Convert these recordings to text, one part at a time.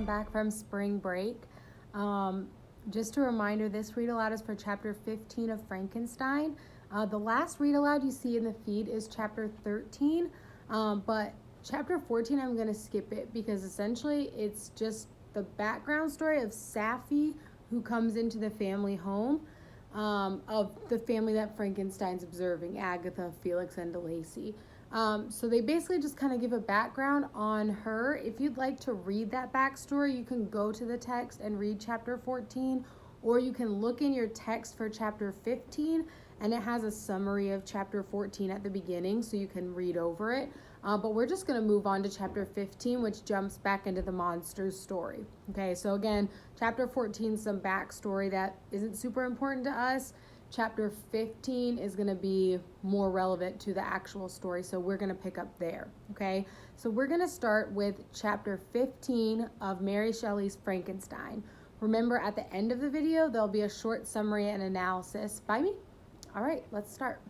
everyone back from spring break. Just a reminder, this read aloud is for chapter 15 of Frankenstein. The last read aloud you see in the feed is chapter 13, but chapter 14 I'm going to skip it because essentially it's just the background story of Safi, who comes into the family home of the family that Frankenstein's observing, Agatha, Felix, and DeLacy. So they basically just kind of give a background on her. If you'd like to read that backstory, you can go to the text and read chapter 14, or you can look in your text for chapter 15, and it has a summary of chapter 14 at the beginning, so you can read over it. But we're just going to move on to chapter 15, which jumps back into the monsters story. Okay, so again, chapter 14 is some backstory that isn't super important to us. Chapter 15 is going to be more relevant to the actual story, so we're going to pick up there, okay? So we're going to start with chapter 15 of Mary Shelley's Frankenstein. Remember, at the end of the video, there'll be a short summary and analysis by me. All right, let's start.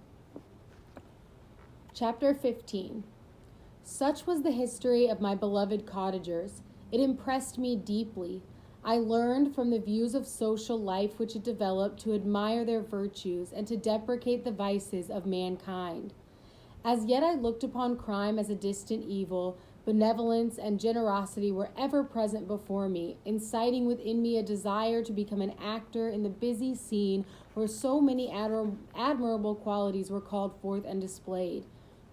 Chapter 15. Such was the history of my beloved Cottagers. It impressed me deeply. I learned from the views of social life which it developed to admire their virtues and to deprecate the vices of mankind. As yet I looked upon crime as a distant evil. Benevolence and generosity were ever present before me, inciting within me a desire to become an actor in the busy scene where so many admirable qualities were called forth and displayed.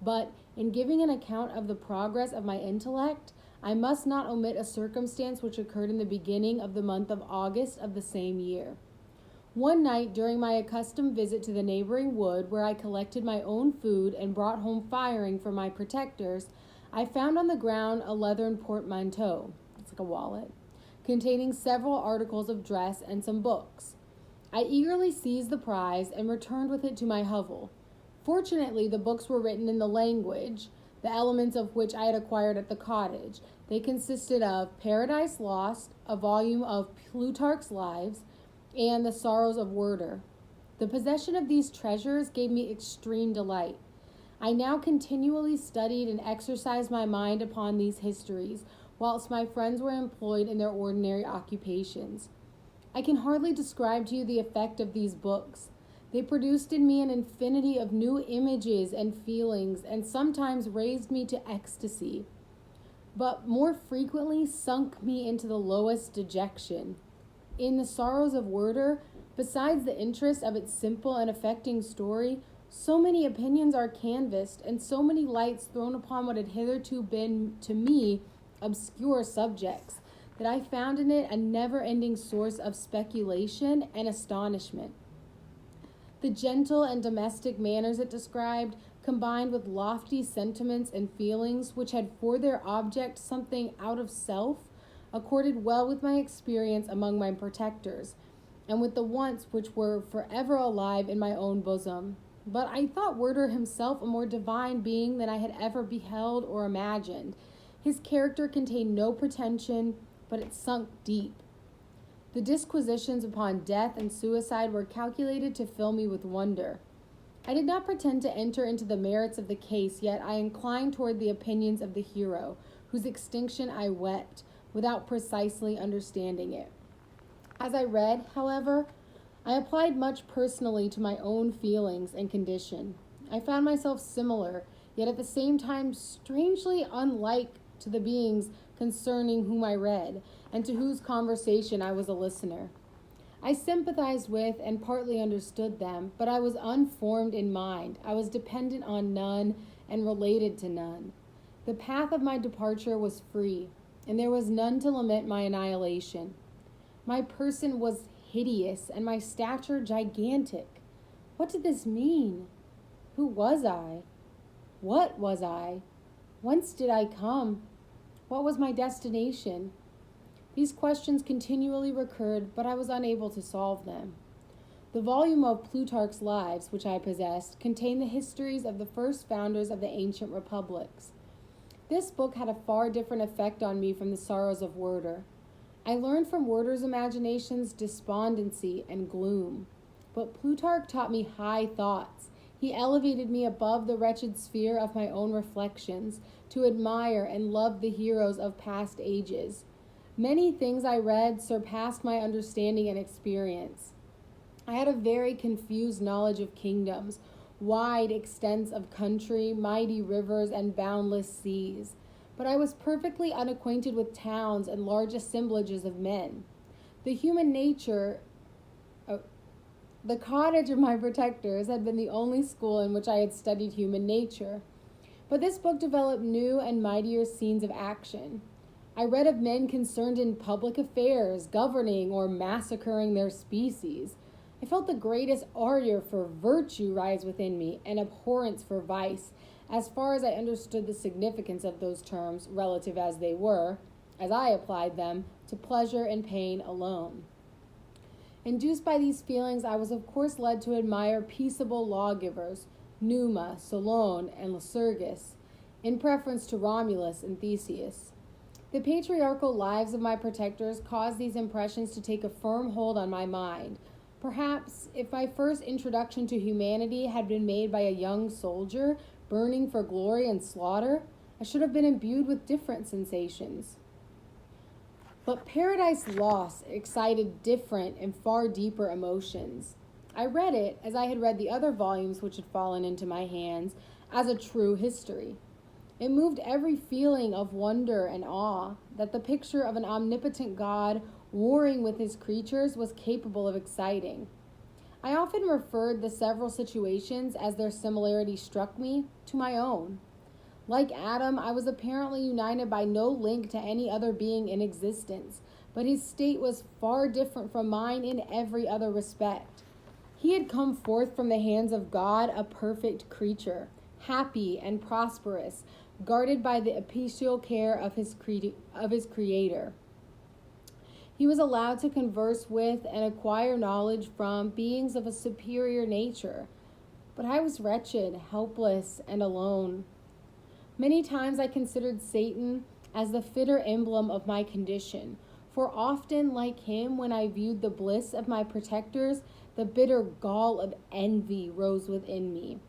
But in giving an account of the progress of my intellect, I must not omit a circumstance which occurred in the beginning of the month of August of the same year. One night, during my accustomed visit to the neighboring wood, where I collected my own food and brought home firing for my protectors, I found on the ground a leathern portmanteau, it's like a wallet, containing several articles of dress and some books. I eagerly seized the prize and returned with it to my hovel. Fortunately, the books were written in the language, the elements of which I had acquired at the cottage. They consisted of Paradise Lost, a volume of Plutarch's Lives, and The Sorrows of Werther. The possession of these treasures gave me extreme delight. I now continually studied and exercised my mind upon these histories, whilst my friends were employed in their ordinary occupations. I can hardly describe to you the effect of these books. They produced in me an infinity of new images and feelings, and sometimes raised me to ecstasy, but more frequently sunk me into the lowest dejection. In The Sorrows of Werther, besides the interest of its simple and affecting story, so many opinions are canvassed, and so many lights thrown upon what had hitherto been, to me, obscure subjects, that I found in it a never-ending source of speculation and astonishment. The gentle and domestic manners it described, combined with lofty sentiments and feelings which had for their object something out of self, accorded well with my experience among my protectors, and with the wants which were forever alive in my own bosom. But I thought Werther himself a more divine being than I had ever beheld or imagined. His character contained no pretension, but it sunk deep. The disquisitions upon death and suicide were calculated to fill me with wonder. I did not pretend to enter into the merits of the case, yet I inclined toward the opinions of the hero, whose extinction I wept, without precisely understanding it. As I read, however, I applied much personally to my own feelings and condition. I found myself similar, yet at the same time strangely unlike to the beings concerning whom I read, and to whose conversation I was a listener. I sympathized with and partly understood them, but I was unformed in mind. I was dependent on none and related to none. The path of my departure was free, and there was none to lament my annihilation. My person was hideous, and my stature gigantic. What did this mean? Who was I? What was I? Whence did I come? What was my destination? These questions continually recurred, but I was unable to solve them. The volume of Plutarch's Lives, which I possessed, contained the histories of the first founders of the ancient republics. This book had a far different effect on me from The Sorrows of Werther. I learned from Werther's imaginations despondency and gloom, but Plutarch taught me high thoughts. He elevated me above the wretched sphere of my own reflections to admire and love the heroes of past ages. Many things I read surpassed my understanding and experience. I had a very confused knowledge of kingdoms, wide extents of country, mighty rivers, and boundless seas. But I was perfectly unacquainted with towns and large assemblages of men. The human nature, the cottage of my protectors had been the only school in which I had studied human nature. But this book developed new and mightier scenes of action. I read of men concerned in public affairs, governing or massacring their species. I felt the greatest ardor for virtue rise within me and abhorrence for vice, as far as I understood the significance of those terms, relative as they were, as I applied them, to pleasure and pain alone. Induced by these feelings, I was of course led to admire peaceable lawgivers, Numa, Solon, and Lycurgus, in preference to Romulus and Theseus. The patriarchal lives of my protectors caused these impressions to take a firm hold on my mind. Perhaps if my first introduction to humanity had been made by a young soldier burning for glory and slaughter, I should have been imbued with different sensations. But Paradise Lost excited different and far deeper emotions. I read it, as I had read the other volumes which had fallen into my hands, as a true history. It moved every feeling of wonder and awe that the picture of an omnipotent God warring with his creatures was capable of exciting. I often referred the several situations, as their similarity struck me, to my own. Like Adam, I was apparently united by no link to any other being in existence, but his state was far different from mine in every other respect. He had come forth from the hands of God, a perfect creature, happy and prosperous, guarded by the episcopal care of his Creator. He was allowed to converse with and acquire knowledge from beings of a superior nature, but I was wretched, helpless, and alone. Many times I considered Satan as the fitter emblem of my condition, for often, like him, when I viewed the bliss of my protectors, the bitter gall of envy rose within me.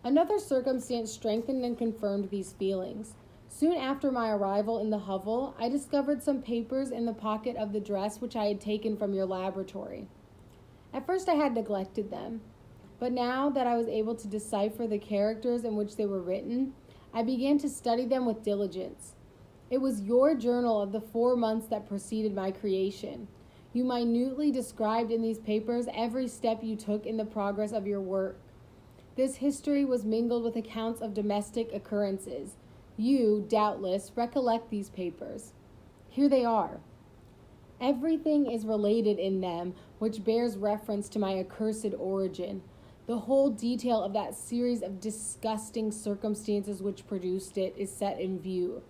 Another circumstance strengthened and confirmed these feelings. Soon after my arrival in the hovel, I discovered some papers in the pocket of the dress which I had taken from your laboratory. At first I had neglected them, but now that I was able to decipher the characters in which they were written, I began to study them with diligence. It was your journal of the 4 months that preceded my creation. You minutely described in these papers every step you took in the progress of your work. This history was mingled with accounts of domestic occurrences. You, doubtless, recollect these papers. Here they are. Everything is related in them which bears reference to my accursed origin. The whole detail of that series of disgusting circumstances which produced it is set in view.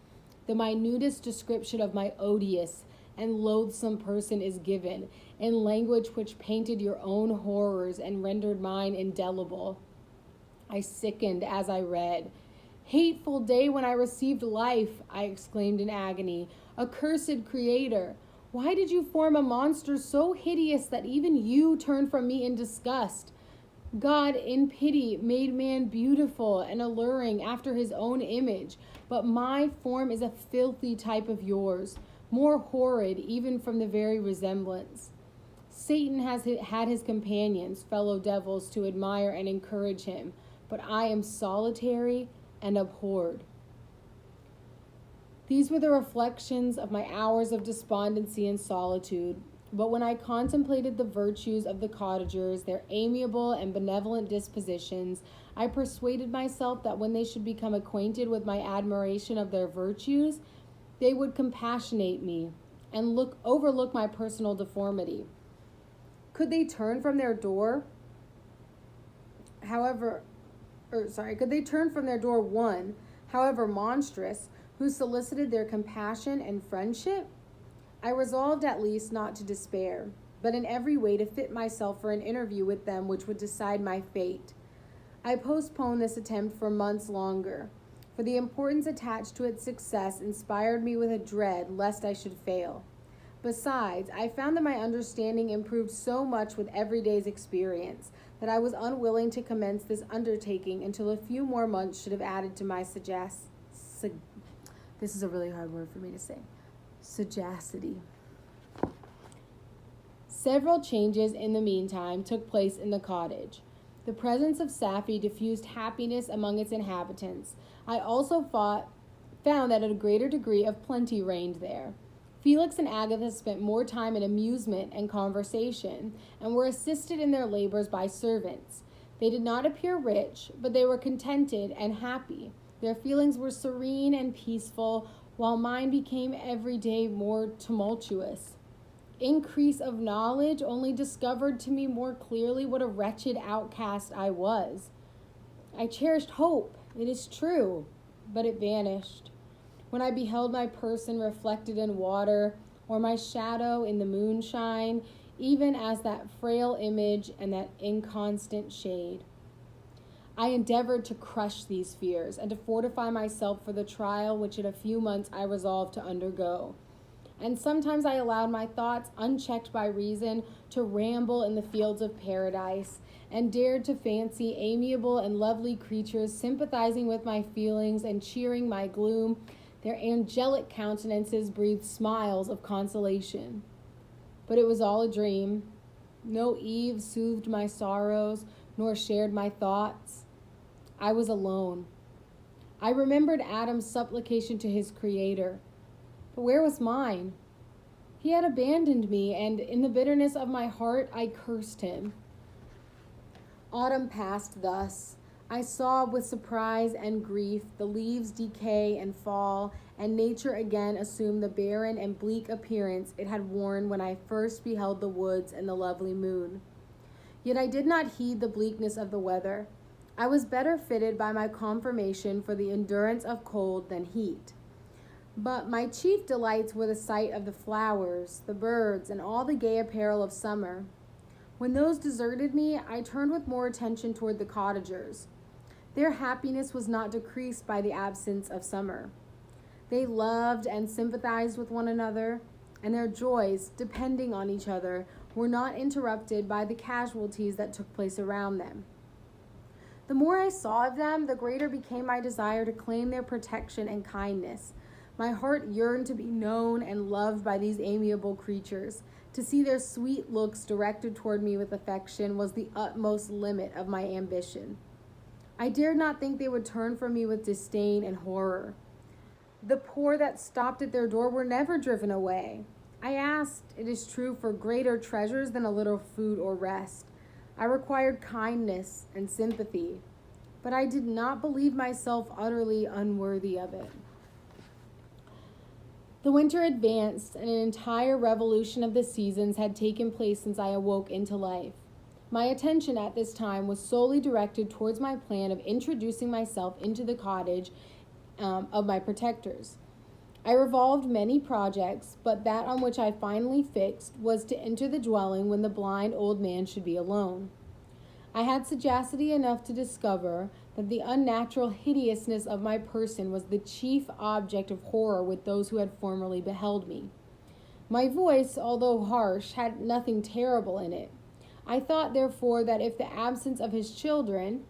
The minutest description of my odious and loathsome person is given, in language which painted your own horrors and rendered mine indelible. I sickened as I read. Hateful day when I received life, I exclaimed in agony. Accursed Creator, why did you form a monster so hideous that even you turned from me in disgust? God, in pity, made man beautiful and alluring after his own image, but my form is a filthy type of yours, more horrid even from the very resemblance. Satan has had his companions, fellow devils, to admire and encourage him, but I am solitary and abhorred. These were the reflections of my hours of despondency and solitude, but when I contemplated the virtues of the Cottagers, their amiable and benevolent dispositions, I persuaded myself that when they should become acquainted with my admiration of their virtues, they would compassionate me and overlook my personal deformity. Could they turn from their door one, however monstrous, who solicited their compassion and friendship? I resolved at least not to despair, but in every way to fit myself for an interview with them which would decide my fate. I postponed this attempt for months longer, for the importance attached to its success inspired me with a dread lest I should fail. Besides, I found that my understanding improved so much with every day's experience that I was unwilling to commence this undertaking until a few more months should have added to my this is a really hard word for me to say. Sagacity. Several changes in the meantime took place in the cottage. The presence of Safi diffused happiness among its inhabitants. I also found that a greater degree of plenty reigned there. Felix and Agatha spent more time in amusement and conversation, and were assisted in their labors by servants. They did not appear rich, but they were contented and happy. Their feelings were serene and peaceful, while mine became every day more tumultuous. Increase of knowledge only discovered to me more clearly what a wretched outcast I was. I cherished hope, it is true, but it vanished. When I beheld my person reflected in water, or my shadow in the moonshine, even as that frail image and that inconstant shade. I endeavored to crush these fears and to fortify myself for the trial which in a few months I resolved to undergo. And sometimes I allowed my thoughts, unchecked by reason, to ramble in the fields of paradise, and dared to fancy amiable and lovely creatures sympathizing with my feelings and cheering my gloom. Their angelic countenances breathed smiles of consolation. But it was all a dream. No Eve soothed my sorrows, nor shared my thoughts. I was alone. I remembered Adam's supplication to his Creator. But where was mine? He had abandoned me, and in the bitterness of my heart, I cursed him. Autumn passed thus. I saw with surprise and grief the leaves decay and fall, and nature again assume the barren and bleak appearance it had worn when I first beheld the woods and the lovely moon. Yet I did not heed the bleakness of the weather. I was better fitted by my conformation for the endurance of cold than heat. But my chief delights were the sight of the flowers, the birds, and all the gay apparel of summer. When those deserted me, I turned with more attention toward the cottagers. Their happiness was not decreased by the absence of summer. They loved and sympathized with one another, and their joys, depending on each other, were not interrupted by the casualties that took place around them. The more I saw of them, the greater became my desire to claim their protection and kindness. My heart yearned to be known and loved by these amiable creatures. To see their sweet looks directed toward me with affection was the utmost limit of my ambition. I dared not think they would turn from me with disdain and horror. The poor that stopped at their door were never driven away. I asked, it is true, for greater treasures than a little food or rest. I required kindness and sympathy, but I did not believe myself utterly unworthy of it. The winter advanced, and an entire revolution of the seasons had taken place since I awoke into life. My attention at this time was solely directed towards my plan of introducing myself into the cottage of my protectors. I revolved many projects, but that on which I finally fixed was to enter the dwelling when the blind old man should be alone. I had sagacity enough to discover that the unnatural hideousness of my person was the chief object of horror with those who had formerly beheld me. My voice, although harsh, had nothing terrible in it. I thought, therefore, that if in the absence of his children,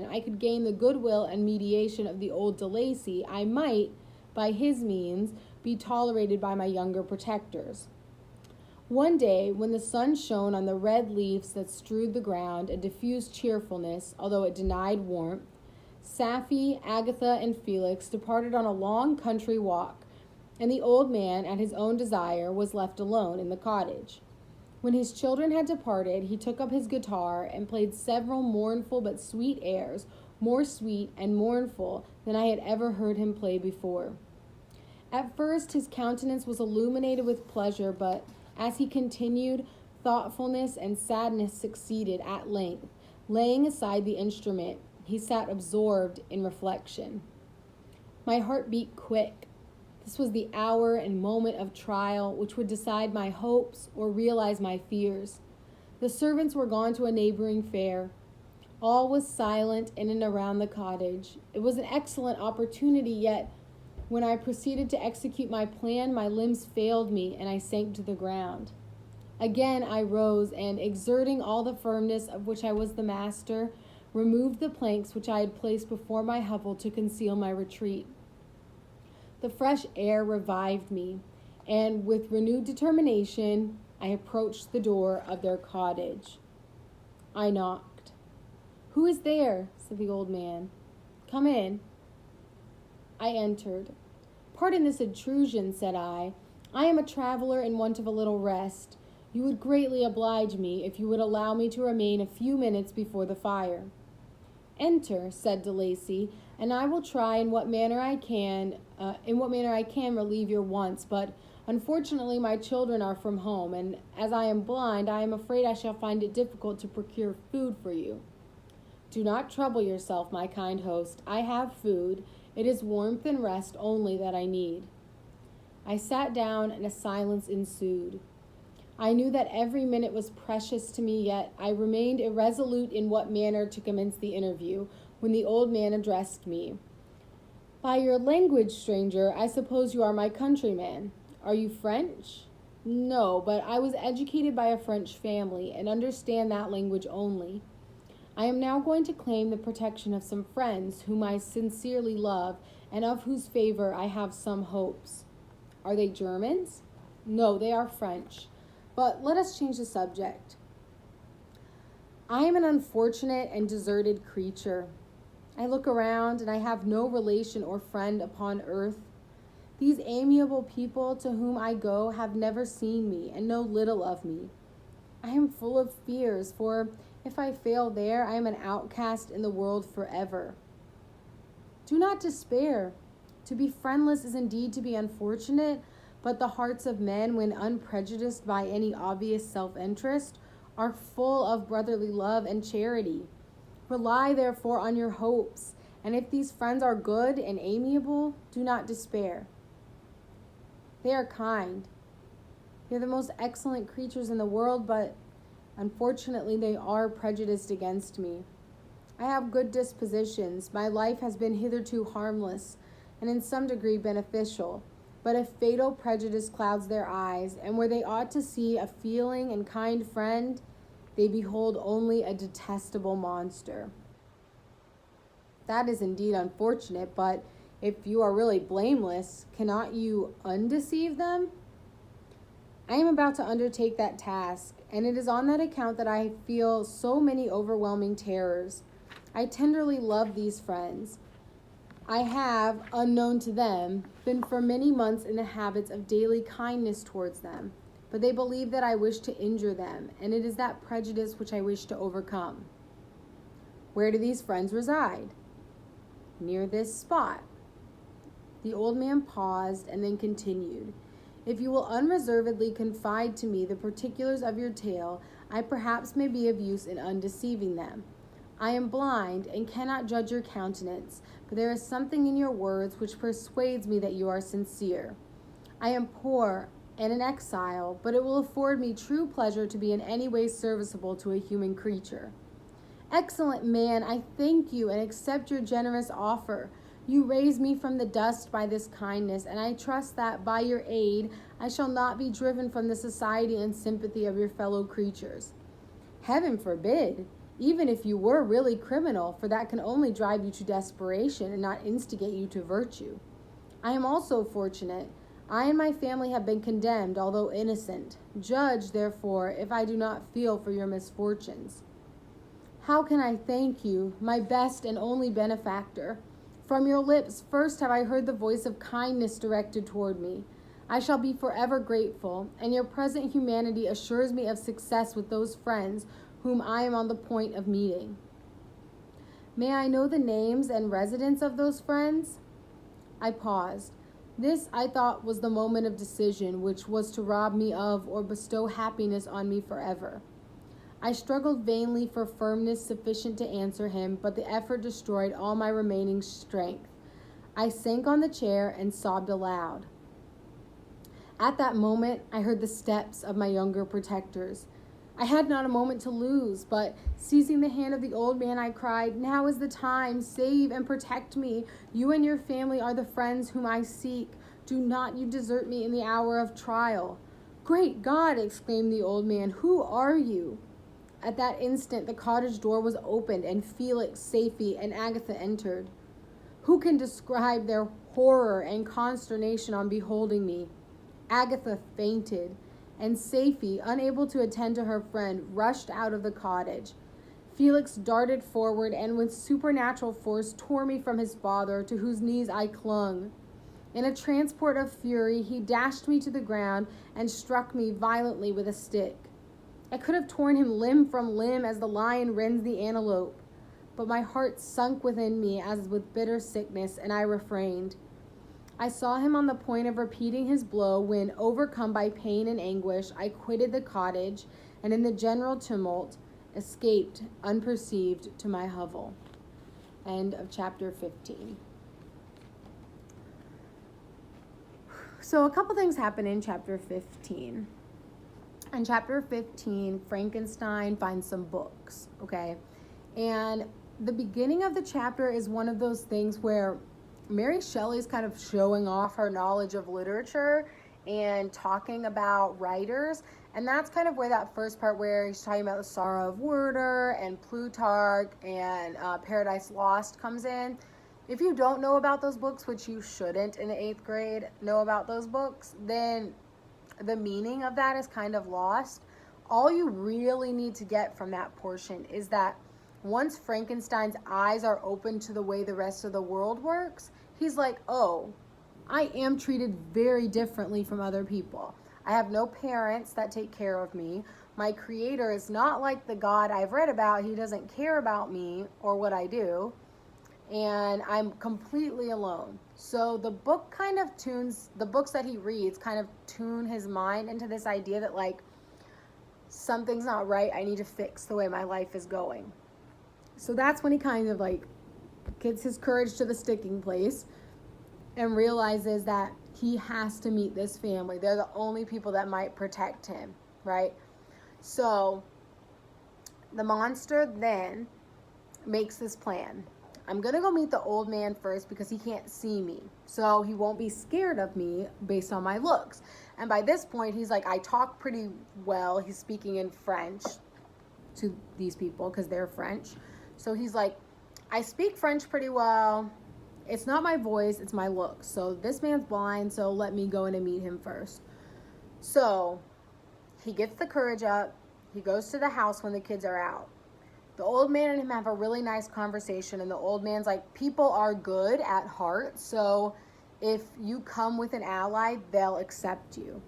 I could gain the goodwill and mediation of the old De Lacy, I might, by his means, be tolerated by my younger protectors. One day, when the sun shone on the red leaves that strewed the ground and diffused cheerfulness, although it denied warmth, Safi, Agatha, and Felix departed on a long country walk, and the old man, at his own desire, was left alone in the cottage. When his children had departed, he took up his guitar and played several mournful but sweet airs, more sweet and mournful than I had ever heard him play before. At first, his countenance was illuminated with pleasure, but as he continued, thoughtfulness and sadness succeeded at length. Laying aside the instrument, he sat absorbed in reflection. My heart beat quick. This was the hour and moment of trial which would decide my hopes or realize my fears. The servants were gone to a neighboring fair. All was silent in and around the cottage. It was an excellent opportunity, yet when I proceeded to execute my plan, my limbs failed me and I sank to the ground. Again I rose and, exerting all the firmness of which I was the master, removed the planks which I had placed before my hovel to conceal my retreat. The fresh air revived me, and with renewed determination, I approached the door of their cottage. I knocked. "Who is there?" said the old man. "Come in." I entered. "Pardon this intrusion," said I. "I am a traveler in want of a little rest. You would greatly oblige me if you would allow me to remain a few minutes before the fire." "Enter," said De Lacy, "and I will try in what manner I can relieve your wants, but unfortunately my children are from home, and as I am blind, I am afraid I shall find it difficult to procure food for you." "Do not trouble yourself, my kind host. I have food. It is warmth and rest only that I need." I sat down, and a silence ensued. I knew that every minute was precious to me, yet I remained irresolute in what manner to commence the interview, when the old man addressed me. "By your language, stranger, I suppose you are my countryman. Are you French?" "No, but I was educated by a French family, and understand that language only. I am now going to claim the protection of some friends whom I sincerely love, and of whose favor I have some hopes." "Are they Germans?" "No, they are French. But let us change the subject. I am an unfortunate and deserted creature. I look around, and I have no relation or friend upon earth. These amiable people to whom I go have never seen me, and know little of me. I am full of fears, for if I fail there, I am an outcast in the world forever." "Do not despair. To be friendless is indeed to be unfortunate, but the hearts of men, when unprejudiced by any obvious self-interest, are full of brotherly love and charity. Rely, therefore, on your hopes, and if these friends are good and amiable, do not despair. They are kind. They are the most excellent creatures in the world, but unfortunately they are prejudiced against me. I have good dispositions. My life has been hitherto harmless, and in some degree beneficial. But a fatal prejudice clouds their eyes, and where they ought to see a feeling and kind friend, they behold only a detestable monster." "That is indeed unfortunate, but if you are really blameless, cannot you undeceive them?" "I am about to undertake that task, and it is on that account that I feel so many overwhelming terrors. I tenderly love these friends. I have, unknown to them, been for many months in the habits of daily kindness towards them, but they believe that I wish to injure them, and it is that prejudice which I wish to overcome." "Where do these friends reside?" "Near this spot." The old man paused and then continued. "If you will unreservedly confide to me the particulars of your tale, I perhaps may be of use in undeceiving them. I am blind and cannot judge your countenance, but there is something in your words which persuades me that you are sincere. I am poor and an exile, but it will afford me true pleasure to be in any way serviceable to a human creature." "Excellent man, I thank you and accept your generous offer. You raise me from the dust by this kindness, and I trust that by your aid I shall not be driven from the society and sympathy of your fellow creatures." "Heaven forbid! Even if you were really criminal, for that can only drive you to desperation and not instigate you to virtue. I am also fortunate. I and my family have been condemned, although innocent. Judge, therefore, if I do not feel for your misfortunes." "How can I thank you, my best and only benefactor? From your lips first have I heard the voice of kindness directed toward me. I shall be forever grateful, and your present humanity assures me of success with those friends whom I am on the point of meeting." "May I know the names and residence of those friends?" I paused. This, I thought, was the moment of decision, which was to rob me of or bestow happiness on me forever. I struggled vainly for firmness sufficient to answer him, but the effort destroyed all my remaining strength. I sank on the chair and sobbed aloud. At that moment, I heard the steps of my younger protectors. I had not a moment to lose, but seizing the hand of the old man, I cried, "Now is the time. Save and protect me. You and your family are the friends whom I seek. Do not you desert me in the hour of trial." "Great God!" exclaimed the old man, "who are you?" At that instant, the cottage door was opened, and Felix, Safie, and Agatha entered. Who can describe their horror and consternation on beholding me. Agatha fainted, and Safie, unable to attend to her friend, rushed out of the cottage. Felix darted forward and with supernatural force tore me from his father, to whose knees I clung. In a transport of fury, he dashed me to the ground and struck me violently with a stick. I could have torn him limb from limb as the lion rends the antelope, but my heart sunk within me as with bitter sickness, and I refrained. I saw him on the point of repeating his blow when, overcome by pain and anguish, I quitted the cottage and in the general tumult escaped unperceived to my hovel. End of chapter 15. So a couple things happen in chapter 15. In chapter 15, Frankenstein finds some books, okay? And the beginning of the chapter is one of those things where Mary Shelley's kind of showing off her knowledge of literature and talking about writers. And that's kind of where that first part where he's talking about the Sorrow of Werther and Plutarch and Paradise Lost comes in. If you don't know about those books, which you shouldn't in the 8th grade know about those books, then the meaning of that is kind of lost. All you really need to get from that portion is that once Frankenstein's eyes are open to the way the rest of the world works, he's like, oh, I am treated very differently from other people. I have no parents that take care of me. My creator is not like the God I've read about. He doesn't care about me or what I do. And I'm completely alone. So the book kind of the books that he reads kind of tune his mind into this idea that like, something's not right. I need to fix the way my life is going. So that's when he kind of like gets his courage to the sticking place and realizes that he has to meet this family. They're the only people that might protect him, right? So the monster then makes this plan. I'm going to go meet the old man first because he can't see me. So he won't be scared of me based on my looks. And by this point, he's like, I talk pretty well. He's speaking in French to these people because they're French. So he's like, I speak French pretty well. It's not my voice, it's my looks. So this man's blind, so let me go in and meet him first. So he gets the courage up. He goes to the house when the kids are out. The old man and him have a really nice conversation, and the old man's like, people are good at heart, so if you come with an ally, they'll accept you.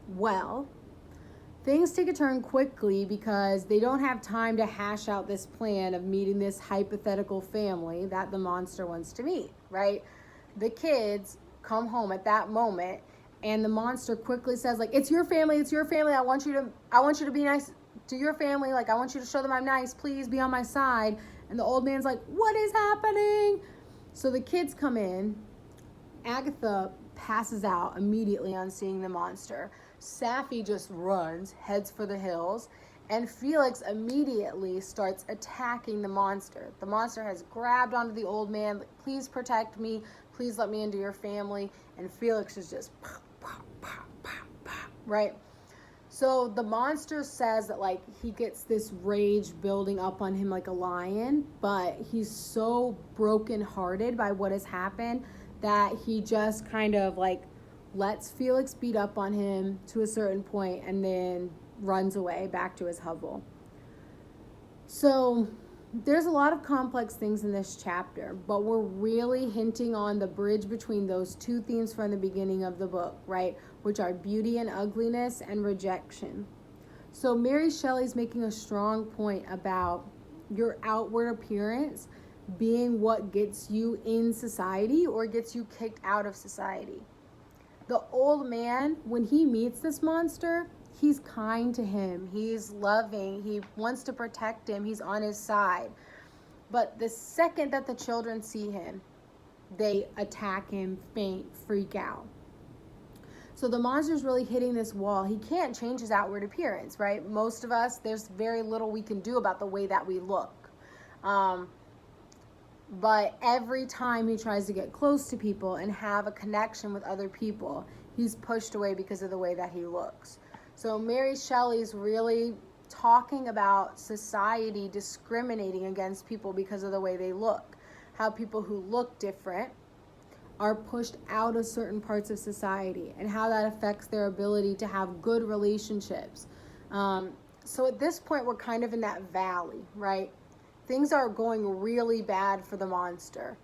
Well, things take a turn quickly because they don't have time to hash out this plan of meeting this hypothetical family that the monster wants to meet, right? The kids come home at that moment, and the monster quickly says, like, it's your family, I want you to be nice to your family, like, I want you to show them I'm nice, please be on my side. And the old man's like, what is happening? So the kids come in. Agatha passes out immediately on seeing the monster. Safie just runs, heads for the hills, and Felix immediately starts attacking the monster. The monster has grabbed onto the old man, like, please protect me, please let me into your family, and Felix is just pop, pop, pop, pop, pop, right? So the monster says that, like, he gets this rage building up on him like a lion, but he's so brokenhearted by what has happened that he just kind of, like, lets Felix beat up on him to a certain point and then runs away back to his hovel. So there's a lot of complex things in this chapter, but we're really hinting on the bridge between those two themes from the beginning of the book, right? Which are beauty and ugliness and rejection. So Mary Shelley's making a strong point about your outward appearance being what gets you in society or gets you kicked out of society. The old man, when he meets this monster, he's kind to him, he's loving, he wants to protect him, he's on his side. But the second that the children see him, they attack him, faint, freak out. So the monster's really hitting this wall. He can't change his outward appearance, right? Most of us, there's very little we can do about the way that we look. But every time he tries to get close to people and have a connection with other people, he's pushed away because of the way that he looks. So Mary Shelley's really talking about society discriminating against people because of the way they look. How people who look different are pushed out of certain parts of society and how that affects their ability to have good relationships. So at this point, we're kind of in that valley, right? Things are going really bad for the monster.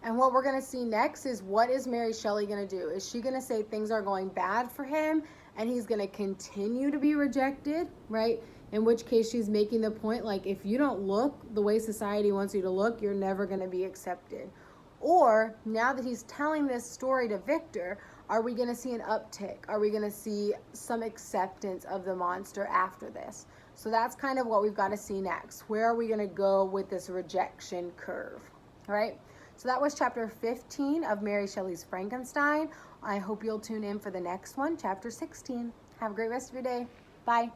And what we're going to see next is, what is Mary Shelley going to do? Is she going to say things are going bad for him and he's going to continue to be rejected, right? In which case she's making the point, like, if you don't look the way society wants you to look, you're never going to be accepted. Or now that he's telling this story to Victor, are we going to see an uptick? Are we going to see some acceptance of the monster after this? So that's kind of what we've got to see next. Where are we going to go with this rejection curve? All right? So that was chapter 15 of Mary Shelley's Frankenstein. I hope you'll tune in for the next one, chapter 16. Have a great rest of your day. Bye.